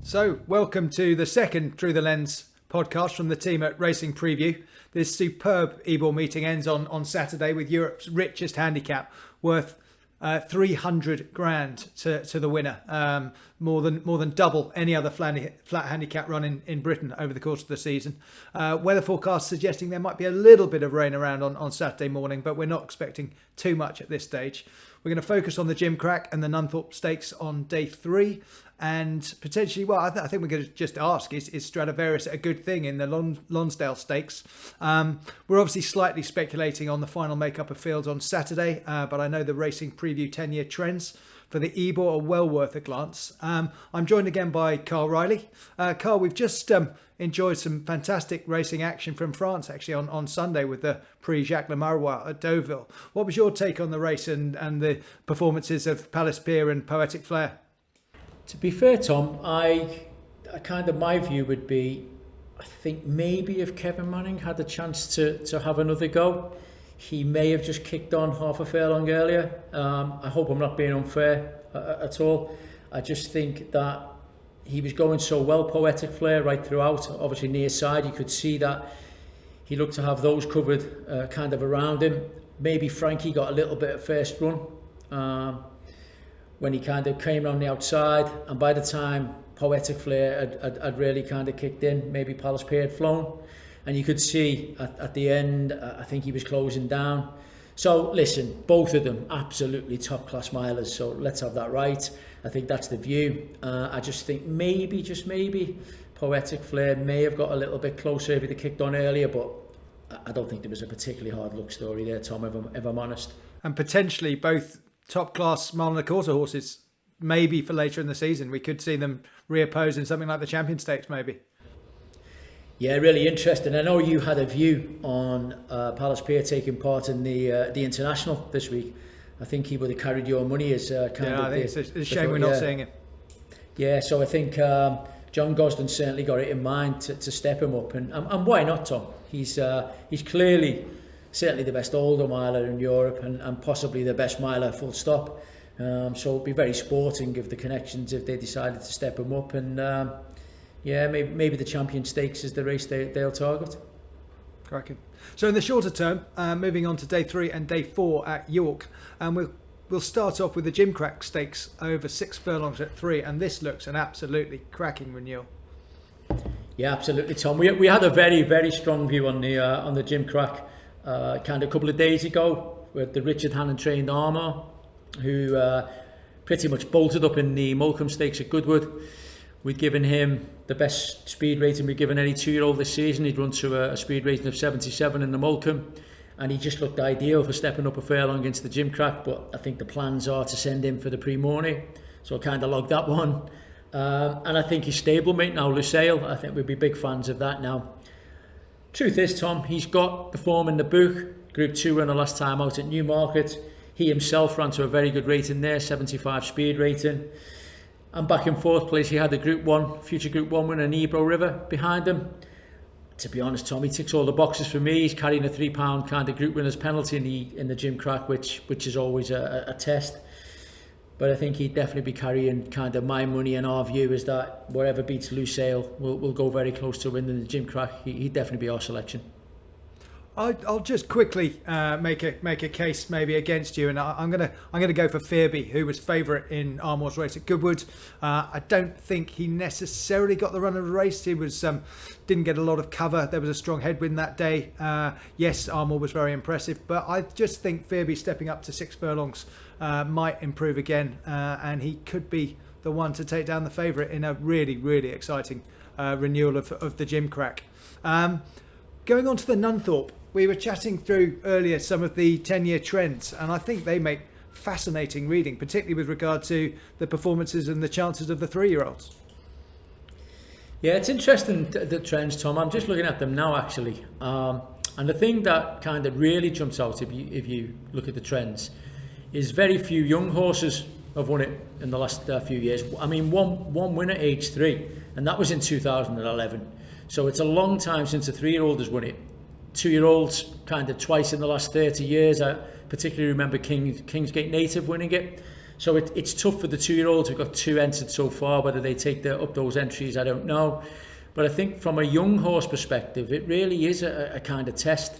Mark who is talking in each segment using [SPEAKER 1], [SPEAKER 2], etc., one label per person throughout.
[SPEAKER 1] So, welcome to the second Through the Lens podcast from the team at Racing Preview. This superb Ebor meeting ends on Saturday with Europe's richest handicap, worth 300 grand to the winner, more than double any other flat handicap run in Britain over the course of the season. Weather forecast suggesting there might be a little bit of rain around on Saturday morning, but we're not expecting too much at this stage. We're going to focus on the Gimcrack and the Nunthorpe Stakes on day 3. And potentially, well, I think we're going to just ask, is Stradivarius a good thing in the Lonsdale Stakes? We're obviously slightly speculating on the final makeup of fields on Saturday, but I know the Racing Preview 10-year trends for the Ebor are well worth a glance. I'm joined again by Carl Riley. Carl, we've just enjoyed some fantastic racing action from France, actually, on Sunday with the Prix Jacques Lemarrois at Deauville. What was your take on the race and the performances of Palace Pier and Poetic Flare?
[SPEAKER 2] To be fair, Tom, my view would be, I think maybe if Kevin Manning had the chance to have another go, he may have just kicked on half a furlong earlier. I hope I'm not being unfair at all. I just think that he was going so well, Poetic Flare, right throughout. Obviously near side, you could see that he looked to have those covered kind of around him. Maybe Frankie got a little bit of first run. When he kind of came around the outside, and by the time Poetic Flare had really kind of kicked in, maybe Palace Pier had flown, and you could see at the end, I think he was closing down. So listen, both of them absolutely top class milers, so let's have that right. I think that's the view. I just think maybe, just maybe, Poetic Flare may have got a little bit closer if he'd kicked on earlier, but I don't think there was a particularly hard luck story there, Tom, if I'm honest.
[SPEAKER 1] And potentially both top class mile and a quarter horses, maybe for later in the season. We could see them reoppose in something like the Champion Stakes, maybe.
[SPEAKER 2] Yeah, really interesting. I know you had a view on Palace Pier taking part in the International this week. I think he would have carried your money as
[SPEAKER 1] I think it's a shame we're not seeing it.
[SPEAKER 2] Yeah, so I think John Gosden certainly got it in mind to step him up, and why not, Tom? He's clearly certainly the best older miler in Europe and possibly the best miler full stop. So it'd be very sporting of the connections if they decided to step him up, and maybe the Champion Stakes is the race they'll target.
[SPEAKER 1] Cracking. So in the shorter term, moving on to day 3 and day 4 at York, and we'll start off with the Gimcrack Stakes over 6 furlongs at 3, and this looks an absolutely cracking renewal.
[SPEAKER 2] Yeah, absolutely, Tom. We had a very, very strong view on the Gimcrack kind of a couple of days ago with the Richard Hannon trained Armour, who pretty much bolted up in the Moulcombe Stakes at Goodwood. We'd given him the best speed rating we'd given any 2-year-old this season. He'd run to a speed rating of 77 in the Moulcombe, and he just looked ideal for stepping up a furlong against the Gimcrack. But I think the plans are to send him for the Prix Mornay, so I kind of logged that one. And I think his stablemate now, Lusail, I think we'd be big fans of that now. Truth is, Tom, he's got the form in the book. Group 2 runner last time out at Newmarket. He himself ran to a very good rating there, 75 speed rating. And back in 4th place, he had the future Group 1 winner, Ebor River, behind him. To be honest, Tom, he ticks all the boxes for me. He's carrying a £3 kind of group winner's penalty in the Gimcrack, which is always a test. But I think he'd definitely be carrying kind of my money, and our view is that whatever beats Lusail will go very close to winning the Gimcrack. He'd definitely be our selection.
[SPEAKER 1] I'll just quickly make a case maybe against you, and I'm gonna go for Fearby, who was favourite in Armour's race at Goodwood. I don't think he necessarily got the run of the race. He was didn't get a lot of cover. There was a strong headwind that day. Yes, Armour was very impressive, but I just think Fearby stepping up to 6 furlongs might improve again, and he could be the one to take down the favourite in a really, really exciting renewal of the Gimcrack. Going on to the Nunthorpe, we were chatting through earlier some of the 10-year trends, and I think they make fascinating reading, particularly with regard to the performances and the chances of the 3-year-olds.
[SPEAKER 2] Yeah, it's interesting, the trends, Tom. I'm just looking at them now, actually. And the thing that kind of really jumps out if you look at the trends is very few young horses have won it in the last few years. I mean, one winner age 3, and that was in 2011. So it's a long time since a 3-year-old has won it. 2-year-olds kind of twice in the last 30 years. particularly remember Kingsgate Native winning it. So it's tough for the 2-year-olds. We've got 2 entered so far. Whether they take up those entries, I don't know. But I think from a young horse perspective, it really is a kind of test.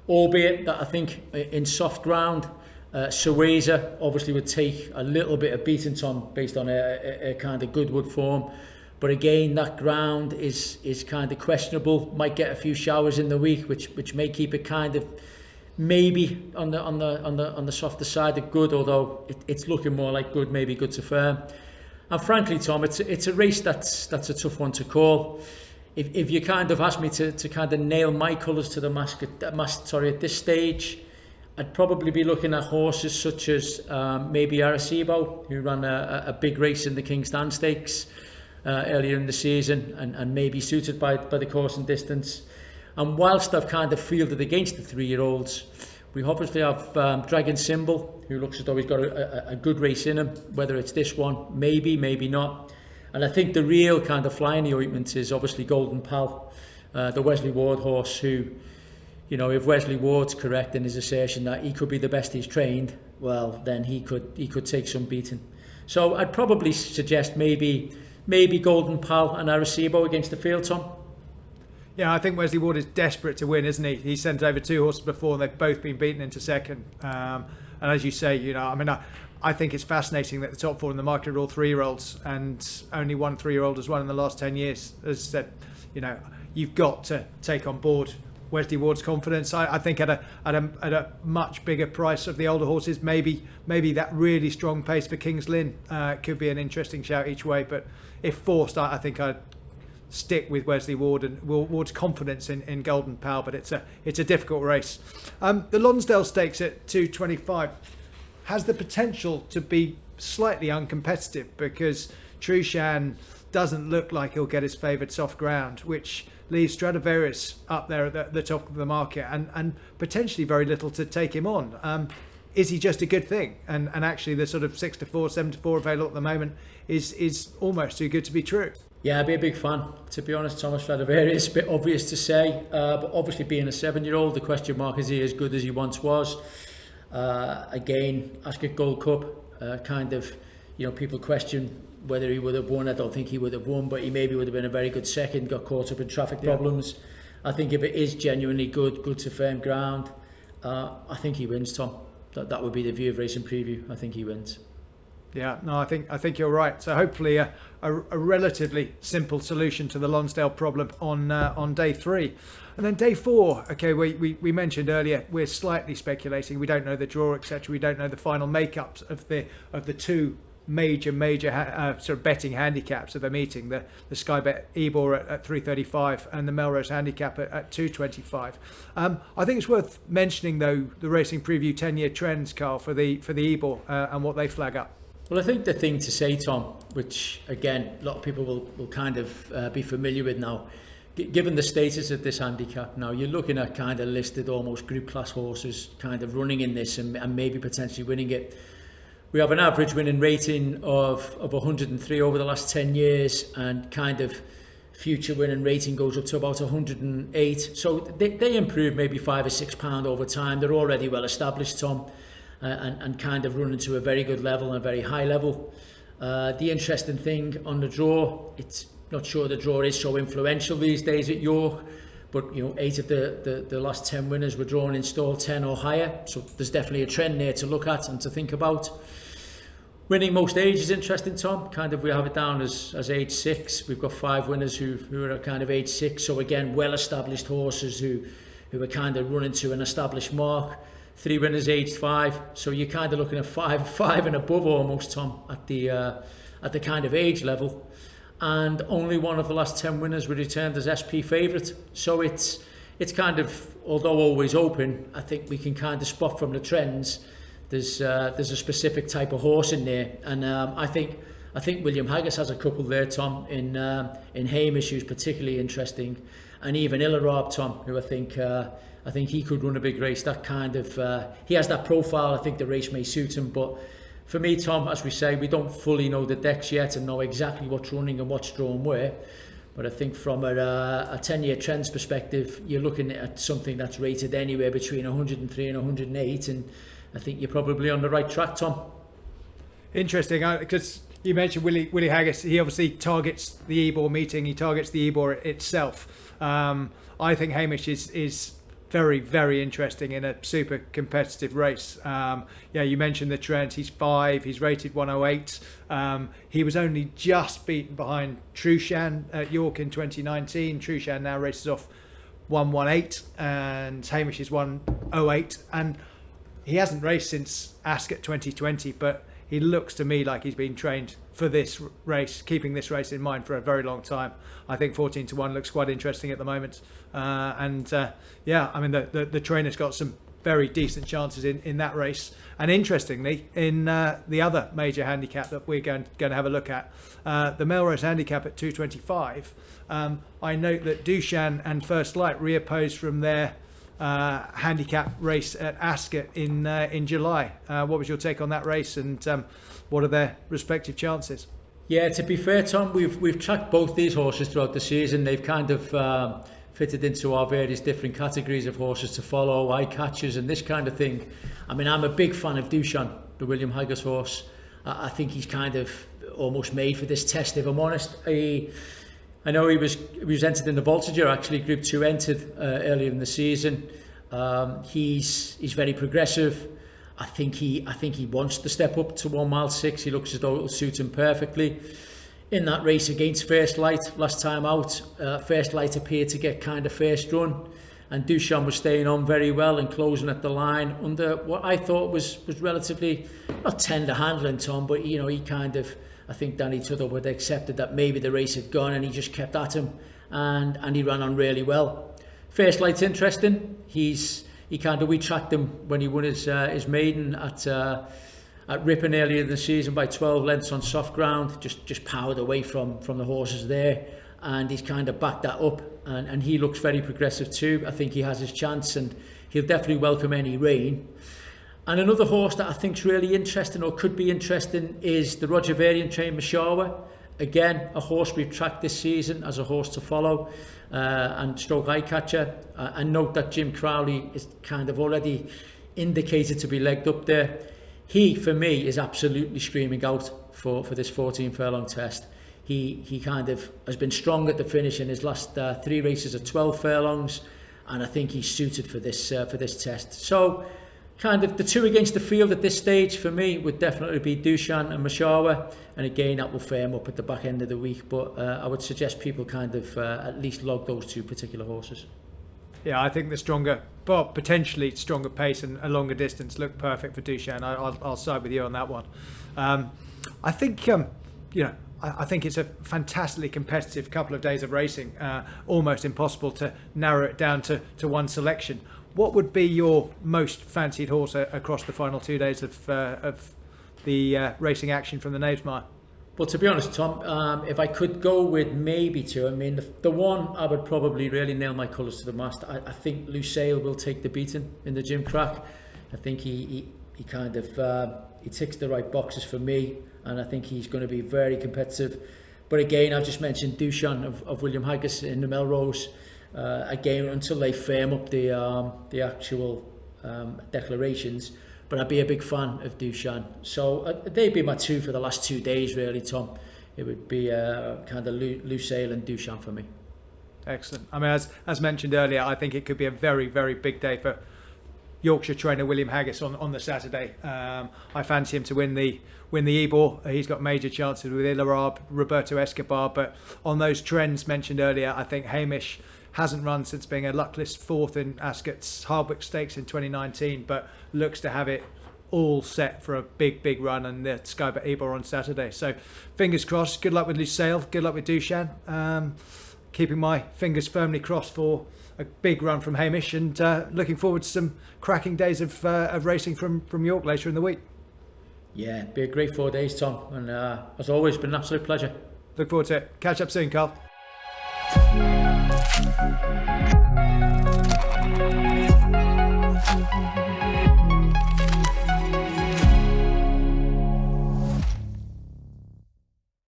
[SPEAKER 2] Albeit that I think in soft ground, Sueza obviously would take a little bit of beating, Tom, based on a kind of Goodwood form. But again, that ground is kind of questionable. Might get a few showers in the week, which may keep it kind of maybe on the softer side of good, although it's looking more like good, maybe good to firm. And frankly, Tom, it's a race that's a tough one to call. If you kind of ask me to kind of nail my colours to the mast at this stage, I'd probably be looking at horses such as maybe Arecibo, who ran a big race in the King's Stand Stakes earlier in the season, and maybe suited by the course and distance. And whilst I've kind of fielded against the 3-year-olds, we obviously have Dragon Symbol, who looks as though he's got a good race in him. Whether it's this one, maybe not. And I think the real kind of fly in the ointment is obviously Golden Pal, the Wesley Ward horse, who, you know, if Wesley Ward's correct in his assertion that he could be the best he's trained, well, then he could take some beating. So I'd probably suggest maybe Golden Pal and Arecibo against the field, Tom.
[SPEAKER 1] Yeah, I think Wesley Ward is desperate to win, isn't he? He sent over 2 horses before, and they've both been beaten into second. And as you say, you know, I mean, I think it's fascinating that the top 4 in the market are all 3-year-olds, and only one 3-year-old has won in the last 10 years. As I said, you know, you've got to take on board Wesley Ward's confidence. I think at a much bigger price of the older horses, maybe that really strong pace for King's Lynn could be an interesting shout each way. But if forced, I think I'd stick with Wesley Ward and Ward's confidence in Golden Pal. But it's a difficult race. The Lonsdale Stakes at 225 has the potential to be slightly uncompetitive because Dushan doesn't look like he'll get his favoured soft ground, which leaves Stradivarius up there at the top of the market and potentially very little to take him on. Is he just a good thing? And actually the sort of 6-4, 7-4 available at the moment is almost too good to be true.
[SPEAKER 2] Yeah, I'd be a big fan, to be honest. Thomas Stradivarius, a bit obvious to say, but obviously being a 7-year-old, the question mark is he as good as he once was? Again, Ascot Gold Cup, kind of, you know, people question whether he would have won. I don't think he would have won, but he maybe would have been a very good second, got caught up in traffic problems. I think if it is genuinely good to firm ground, I think he wins, Tom. That would be the view of Racing Preview. I think he wins.
[SPEAKER 1] Yeah, no, I think you're right. So hopefully a relatively simple solution to the Lonsdale problem on day 3. And then day 4, okay, we mentioned earlier, we're slightly speculating. We don't know the draw, etc. We don't know the final makeups of the 2 major sort of betting handicaps of the meeting, the Sky Bet Ebor at 335 and the Melrose Handicap at 225. I think it's worth mentioning though the Racing Preview 10-year trends, Carl, for the Ebor and what they flag up.
[SPEAKER 2] Well, I think the thing to say, Tom, which again a lot of people will kind of be familiar with now, given the status of this handicap now, you're looking at kind of listed almost group class horses kind of running in this and maybe potentially winning it. We have an average winning rating of 103 over the last 10 years, and kind of future winning rating goes up to about 108. So they improve maybe £5 or £6 over time. They're already well established, Tom, and kind of running to a very good level and a very high level. The interesting thing on the draw, it's not sure the draw is so influential these days at York, but you know, 8 of the last 10 winners were drawn in stall 10 or higher, so there's definitely a trend there to look at and to think about. Winning most age is interesting, Tom. Kind of we have it down as age 6. We've got 5 winners who are kind of age 6, so again well established horses who are kind of running to an established mark. 3 winners aged 5, so you're kind of looking at 5 and above almost, Tom, at the kind of age level. And only one of the last 10 winners were returned as SP favourite. So it's kind of, although always open, I think we can kind of spot from the trends there's a specific type of horse in there. And I think William Haggis has a couple there, Tom, in Hamish, who's particularly interesting, and even Ilaraab, Tom, who I think he could run a big race. That kind of he has that profile. I think the race may suit him, but for me, Tom, as we say, we don't fully know the decks yet and know exactly what's running and what's drawn where. But I think from a 10-year trends perspective, you're looking at something that's rated anywhere between 103 and 108, and I think you're probably on the right track, Tom.
[SPEAKER 1] Interesting, because you mentioned Willie Haggis. He obviously targets the Ebor meeting. He targets the Ebor itself. I think Hamish is very, very interesting in a super competitive race. You mentioned the trend. He's 5. He's rated 108. He was only just beaten behind Dushan at York in 2019. Dushan now races off 118 and Hamish is 108. And he hasn't raced since Ascot 2020, but he looks to me like he's been trained for this race, keeping this race in mind for a very long time. I think 14 to 1 looks quite interesting at the moment. The trainer's got some very decent chances in that race. And interestingly, in the other major handicap that we're going to have a look at, the Melrose handicap at 225, I note that Dushan and First Light reopposed from their handicap race at Ascot in July. What was your take on that race, and what are their respective chances?
[SPEAKER 2] Yeah, to be fair, Tom, we've tracked both these horses throughout the season. They've kind of fitted into our various different categories of horses to follow, eye catchers and this kind of thing. I mean, I'm a big fan of Dushan, the William Haggis horse. I think he's kind of almost made for this test, if I'm honest. I know he was entered in the Voltigeur, actually, Group 2 entered earlier in the season. He's very progressive. I think he wants to step up to 1 mile 6. He looks as though it'll suit him perfectly. In that race against First Light last time out, First Light appeared to get kind of first run, and Dushan was staying on very well and closing at the line under what I thought was relatively not tender handling, Tom, but he kind of, I think Danny Tuttle would have accepted that maybe the race had gone, and he just kept at him, and he ran on really well. First Light's interesting. We tracked him when he won his maiden at Ripon earlier in the season by 12 lengths on soft ground, just powered away from the horses there, and he's kind of backed that up, and he looks very progressive too. I think he has his chance, and he'll definitely welcome any rain. And another horse that I think's really interesting, or could be interesting, is the Roger Varian trained Moshaawer. Again, a horse we've tracked this season as a horse to follow, and stroke eye catcher. And note that Jim Crowley is kind of already indicated to be legged up there. He, for me, is absolutely screaming out for this 14 furlong test. He kind of has been strong at the finish in his last 3 races of 12 furlongs, and I think he's suited for this test. So, kind of the two against the field at this stage for me would definitely be Dushan and Moshaawer, and again that will firm up at the back end of the week, but I would suggest people kind of at least log those 2 particular horses.
[SPEAKER 1] Yeah, I think the stronger, but potentially stronger pace and a longer distance look perfect for Dushan. I'll side with you on that one. I think I think it's a fantastically competitive couple of days of racing. Almost impossible to narrow it down to one selection. What would be your most fancied horse across the final 2 days of the racing action from the Knavesmire?
[SPEAKER 2] Well, to be honest, Tom, if I could go with maybe 2, I mean, the one I would probably really nail my colours to the mast. I think Lusail will take the beating in the Gimcrack. I think he kind of he ticks the right boxes for me, and I think he's going to be very competitive. But again, I've just mentioned Dushan of William Haggis in the Melrose. Again, until they firm up the actual declarations, but I'd be a big fan of Dushan. So they'd be my 2 for the last 2 days, really, Tom. It would be kind of Lusail and Dushan for me.
[SPEAKER 1] Excellent. I mean, as mentioned earlier, I think it could be a very, very big day for Yorkshire trainer William Haggis on the Saturday. I fancy him to win the Ebor. He's got major chances with Ilaraab, Roberto Escobar, but on those trends mentioned earlier, I think Hamish hasn't run since being a luckless 4th in Ascot's Hardwick Stakes in 2019, but looks to have it all set for a big run in the Skybet Ebor on Saturday. So fingers crossed. Good luck with Lusail. Good luck with Dushan. Keeping my fingers firmly crossed for a big run from Hamish, and looking forward to some cracking days of racing from York later in the week.
[SPEAKER 2] Yeah, be a great 4 days, Tom, and as always, been an absolute pleasure.
[SPEAKER 1] Look forward to it. Catch up soon, Carl.